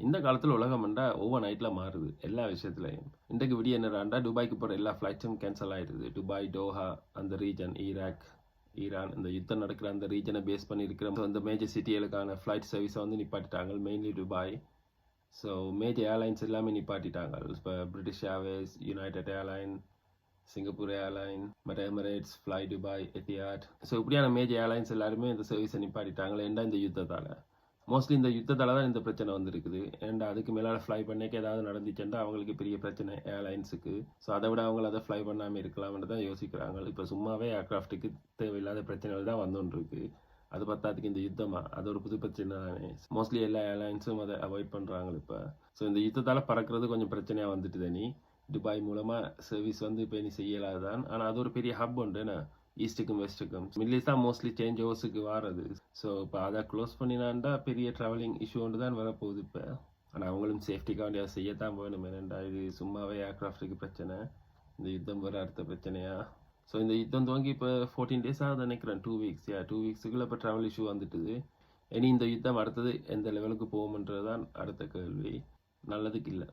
இந்த காலத்தில் உலகம்ண்டா ஓவர் நைட்டில் மாறுது எல்லா விஷயத்துலையும். இன்றைக்கு விடிய என்னடாண்டா துபாய்க்கு போகிற எல்லா ஃப்ளைட்ஸும் கேன்சல் ஆகிடுது. துபாய், டோஹா, அந்த ரீஜன், ஈராக், ஈரான், இந்த யுத்தம் நடக்கிற அந்த ரீஜனை பேஸ் பண்ணி இருக்கிற அந்த மேஜர் சிட்டிகளுக்கான ஃப்ளைட் சர்வீஸை வந்து நிப்பாட்டிட்டாங்க. Mainly Dubai. So major airlines எல்லாமே நிப்பாட்டிட்டாங்க. இப்போ British Airways, United airline, Singapore airline, மற்ற Emirates, fly Dubai, Etihad. So இப்படியான மேஜர் ஏர்லைன்ஸ் எல்லாருமே இந்த சர்வீஸை நிப்பாட்டிட்டாங்களே ஏன்டா இந்த யுத்தத்தால். மோஸ்ட்லி இந்த யுத்தத்தால் தான் இந்த பிரச்சனை வந்துருக்குது. ஏன்டா அதுக்கு மேலே ஃப்ளை பண்ணிக்க ஏதாவது நடந்துச்சுன்னா அவங்களுக்கு பெரிய பிரச்சனை ஏர்லைன்ஸுக்கு. ஸோ அதை விட அவங்க அதை ஃப்ளை பண்ணாமல் இருக்கலாம்னு தான் யோசிக்கிறாங்க. இப்போ சும்மாவே ஏர்க்ராஃப்ட்டுக்கு தேவையில்லாத பிரச்சனைகள் தான் வந்துருக்கு. அது பத்தாதுக்கு இந்த யுத்தமாக அது ஒரு புது பிரச்சனை தானே. மோஸ்ட்லி எல்லா ஏர்லைன்ஸும் அதை அவாய்ட் பண்ணுறாங்க இப்போ. ஸோ இந்த யுத்தத்தால் பறக்கிறது கொஞ்சம் பிரச்சனையாக வந்துட்டு தனி. துபாய் மூலமாக சர்வீஸ் வந்து இப்போ நீ செய்யலாது தான். ஆனால் அது ஒரு பெரிய ஹப் உண்டுண்ணா, ஈஸ்ட்டுக்கும் வெஸ்ட்டுக்கும். மிடில் ஈஸ்ட் தான் மோஸ்ட்லி சேஞ்ச் ஓவர்ஸுக்கு வாரது. ஸோ இப்போ அதை க்ளோஸ் பண்ணினான்டா பெரிய ட்ராவலிங் இஷ்யூ ஒன்று தான் வரப்போகுது இப்போ. ஆனால் அவங்களும் சேஃப்டிக்காக வேண்டிய செய்யத்தான் வேணும். ஏன்னா இது சும்மாவே ஏர்க்ராஃப்ட்டுக்கு பிரச்சனை, இந்த யுத்தம் வர அடுத்த பிரச்சனையா. ஸோ இந்த யுத்தம் துவங்கி இப்போ 14 days ஆகுது நினைக்கிறேன். 2 weeks 2 weeksக்குள்ளே இப்போ ட்ராவல் இஷ்யூ வந்துட்டுது. இனி இந்த யுத்தம் அடுத்தது எந்த லெவலுக்கு போகும்ன்றது தான் அடுத்த கேள்வி. நல்லதுக்கு இல்லை.